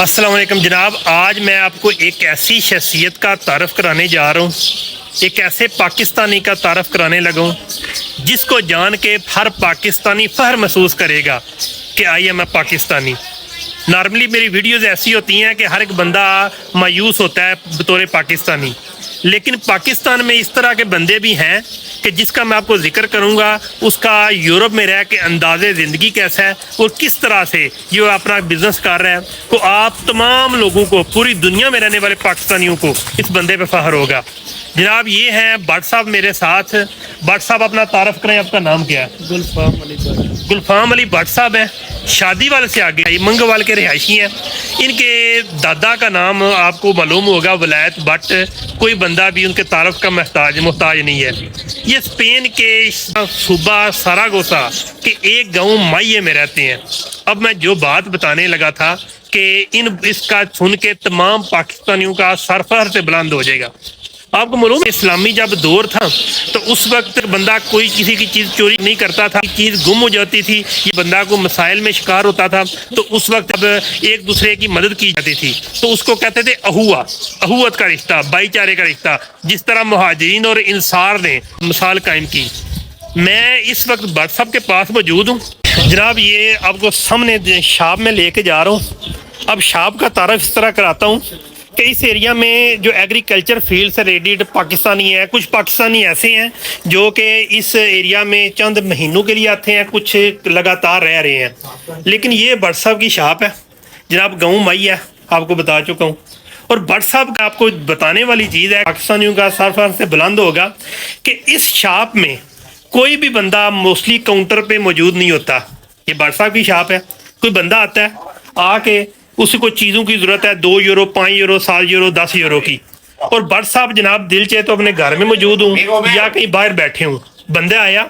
अस्सलाम वालेकुम जनाब, आज मैं आपको एक ऐसी शख्सियत का तारफ़ कराने जा रहा हूँ, एक ऐसे पाकिस्तानी का तारफ़ कराने लगा हूँ जिसको जान के हर पाकिस्तानी फ़ख्र महसूस करेगा कि I am a Pakistani. Normally मेरी वीडियोज़ ऐसी होती हैं कि हर एक बंदा मायूस होता है बतौर पाकिस्तानी, लेकिन पाकिस्तान में इस तरह के बंदे भी हैं कि जिसका मैं आपको जिक्र करूंगा, उसका यूरोप में रह के अंदाज़े ज़िंदगी कैसा है और किस तरह से ये अपना बिज़नेस कर रहा है। तो आप तमाम लोगों को, पूरी दुनिया में रहने वाले पाकिस्तानियों को इस बंदे पे फ़ख्र होगा। जनाब ये हैं भट्ट साहब मेरे साथ। भट्ट साहब अपना तारफ़ करें, आपका नाम क्या है? गुलफाम अली भट्ट साहब हैं, शादीवाल से आगे मंगवाल के रिहायशी हैं। इनके दादा का नाम आपको मालूम होगा वलायत भट्ट। कोई बंदा भी उनके तारफ़ का मोहताज नहीं है। ये स्पेन के सूबा सरागोसा के एक गांव माइये में रहते हैं। अब मैं जो बात बताने लगा था कि इसका सुन के तमाम पाकिस्तानियों का सर फख्र से बुलंद हो जाएगा। आपको मालूम है इस्लामी जब दौर था तो उस वक्त बंदा कोई किसी की चीज़ चोरी नहीं करता था, चीज़ गुम हो जाती थी, ये बंदा को मसाइल में शिकार होता था, तो उस वक्त अब एक दूसरे की मदद की जाती थी, तो उसको कहते थे अहुवत का रिश्ता, भाईचारे का रिश्ता। जिस तरह मुहाजिरीन और इंसार ने मिसाल कायम की। मैं इस वक्त भट्ट साहब के पास मौजूद हूँ। जनाब ये आपको सामने शॉप में लेके जा रहा हूँ। अब शॉप का तारफ़ इस तरह कराता हूँ कि इस एरिया में जो एग्रीकल्चर फील्ड से रिलेटेड पाकिस्तानी हैं, कुछ पाकिस्तानी ऐसे हैं जो कि इस एरिया में चंद महीनों के लिए आते हैं, कुछ लगातार रह रहे हैं। लेकिन ये भट्ट साहब की शॉप है जनाब, गाँव माई है, आपको बता चुका हूँ। और भट्ट साहब का आपको बताने वाली चीज़ है, पाकिस्तानियों का सर फख्र से बुलंद होगा कि इस शॉप में कोई भी बंदा मोस्टली काउंटर पे मौजूद नहीं होता। ये भट्ट साहब की शॉप है, कोई बंदा आता है आके उसे कोई चीज़ों की ज़रूरत है, 2 यूरो 5 यूरो 7 यूरो 10 यूरो की, और भट्ट साहब जनाब दिल चाहे तो अपने घर में मौजूद हूँ या कहीं बाहर बैठे हूँ, बंदा आया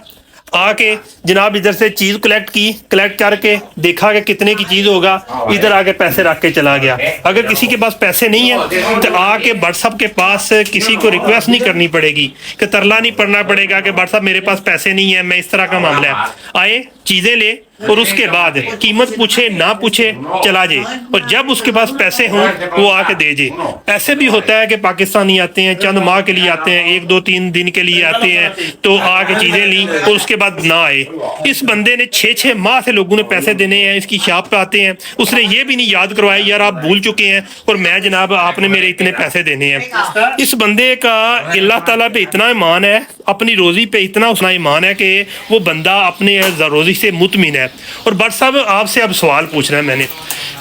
आके जनाब इधर से चीज़ कलेक्ट करके देखा कि कितने की चीज़ होगा, इधर आके पैसे रख के चला गया। अगर किसी के पास पैसे नहीं है तो आके भट्ट साहब के पास किसी को रिक्वेस्ट नहीं करनी पड़ेगी, कि तरला नहीं पड़ना पड़ेगा कि भट्ट साहब मेरे पास पैसे नहीं है, मैं इस तरह का मामला है। आए चीज़ें ले और उसके बाद कीमत पूछे ना पूछे चला जाए, और जब उसके पास पैसे हों वो आके दे जाए। ऐसे भी होता है कि पाकिस्तानी आते हैं, चंद माह के लिए आते हैं, 1 2 3 दिन के लिए आते हैं, तो आके चीज़ें ली और उसके बाद ना आए। इस बंदे ने 6 माह से लोगों ने पैसे देने हैं, इसकी शॉप पे आते हैं, उसने ये भी नहीं याद करवाया यार आप भूल चुके हैं और मैं जनाब आपने मेरे इतने पैसे देने हैं। इस बंदे का अल्लाह ताला पे इतना ईमान है, अपनी रोज़ी पे इतना उसना ईमान है कि वो बंदा अपने रोज़ी से मुतमिन है। और भट्ट साहब आपसे अब सवाल पूछना है मैंने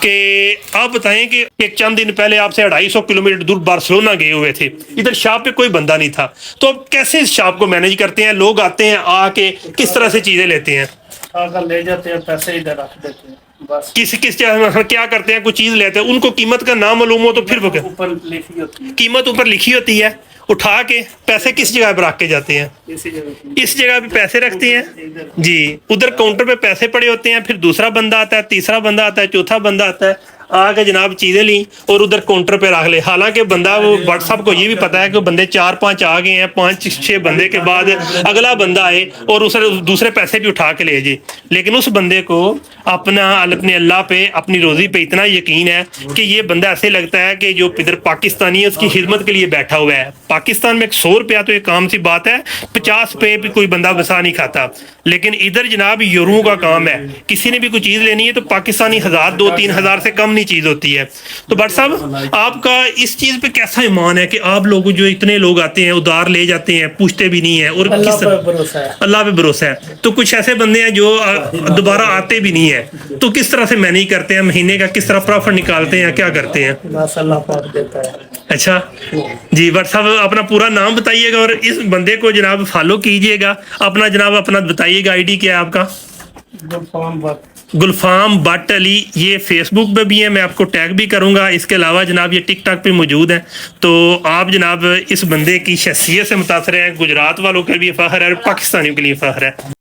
कि आप बताएं कि एक चंद दिन पहले आपसे 250 किलोमीटर दूर बार्सिलोना गए हुए थे, इधर शॉप पे कोई बंदा नहीं था, तो अब कैसे इस शॉप को मैनेज करते हैं? लोग आते हैं आके किस तरह से चीज़ें लेते हैं? आकर ले जाते हैं, पैसे इधर रख देते हैं बस। किस क्या करते हैं? कुछ चीज़ लेते हैं, उनको कीमत का नाम मालूम हो तो फिर वो ऊपर लिखी होती है, कीमत ऊपर लिखी होती है, उठा के पैसे किस जगह पर रख के जाते हैं? इस जगह पे पैसे रखते हैं जी, उधर काउंटर पे पैसे पड़े होते हैं, फिर दूसरा बंदा आता है, तीसरा बंदा आता है, चौथा बंदा आता है, आके जनाब चीज़ें ली और उधर काउंटर पे रख ले। हालांकि बंदा वो भट्ट साहब को ये भी पता है कि बंदे 4-5 आ गए हैं, 5-6 बंदे के बाद अगला बंदा आए और उस दूसरे पैसे भी उठा के ले जाए, लेकिन उस बंदे को अपने अल्लाह पे, अपनी रोज़ी पे इतना यकीन है कि ये बंदा ऐसे लगता है कि जो इधर पाकिस्तानी है उसकी खिदमत के लिए बैठा हुआ है। पाकिस्तान में 100 रुपया तो एक काम सी बात है, 50 पे भी कोई बंदा बसा नहीं खाता, लेकिन इधर जनाब यूरों का काम है। किसी ने भी कोई चीज़ लेनी है तो पाकिस्तानी 1000 2-3 हज़ार से कम चीज होती है। तो भट्ट साहब आपका इस चीज पे कैसा ईमान है कि आप लोग जो इतने लोग आते हैं उधार ले जाते हैं, पूछते भी नहीं है, और अल्लाह पे भरोसा है, अल्लाह पे भरोसा है। तो कुछ ऐसे बंदे हैं जो दोबारा आते भी नहीं है, तो किस तरह से मैनेज करते हैं? महीने का किस तरह प्रॉफिट निकालते हैं, क्या करते हैं? बस अल्लाह पाक देता है। अच्छा जी, भट्ट साहब अपना पूरा नाम बताइएगा और इस बंदे को जनाब फॉलो कीजिएगा। अपना जनाब अपना बताइएगा, आईडी क्या है आपका? गुलफाम भट्ट अली। ये फेसबुक पे भी है, मैं आपको टैग भी करूंगा। इसके अलावा जनाब ये टिकटॉक पे मौजूद है, तो आप जनाब इस बंदे की शख्सियत से मुतासर हैं। गुजरात वालों के लिए फ़ख्र है, पाकिस्तानियों के लिए फ़ख्र है।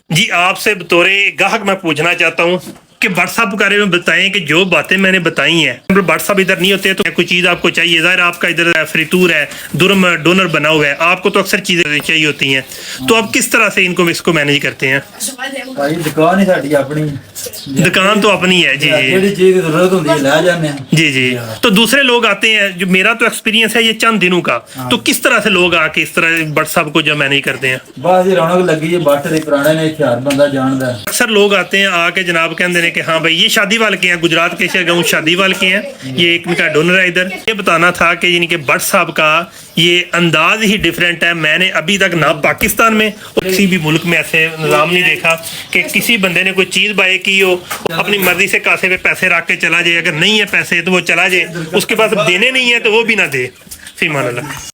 जी आपसे बतौरे गाहक मैं पूछना चाहता हूँ कि भट्ट साहब के बारे में बताएं कि जो बातें मैंने बताई हैं, भट्ट साहब इधर नहीं होते तो कोई चीज़ आपको चाहिए, ज़ाहिर आपका इधर फ्रीतूर है, दुरम डोनर बना हुआ है, आपको तो अक्सर चीज़ें चाहिए होती हैं, तो आप किस तरह से इसको मैनेज करते हैं? भाई दुकान ही साड़ी अपनी दुकान तो अपनी है जी जी ਜਿਹੜੀ ਚੀਜ਼ ਦੀ ਜ਼ਰੂਰਤ ਹੁੰਦੀ ਹੈ ਲੈ ਜਾਂਦੇ ਆ। जी जी। तो दूसरे लोग आते हैं, जो मेरा तो एक्सपीरियंस है ये चंद दिनों का, तो किस तरह से लोग आके इस तरह बट साहब को जमा नहीं करते हैं? ਬਸ ਜੀ ਰੌਣਕ ਲੱਗੀ ਹੈ, ਬੱਟ ਦੇ ਪੁਰਾਣੇ ਨੇ, ਹਥਿਆਰ ਬੰਦਾ ਜਾਣਦਾ। अक्सर लोग आते हैं आके जनाब कहते हैं कि हाँ भाई ये शादी वाल के हैं, गुजरात के गाँव शादी वाल के हैं, ये एक इनका डोनर है इधर। ये बताना था कि यानी कि भट्ट साहब का ये अंदाज ही डिफरेंट है। मैंने अभी तक ना पाकिस्तान में और किसी भी मुल्क में ऐसे निज़ाम नहीं देखा कि किसी बंदे ने कोई चीज़ बाय की हो, अपनी मर्जी से कासे पे पैसे रख के चला जाए, अगर नहीं है पैसे तो वो चला जाए, उसके पास देने नहीं है तो वो भी ना दे। फीमान अल्लाह।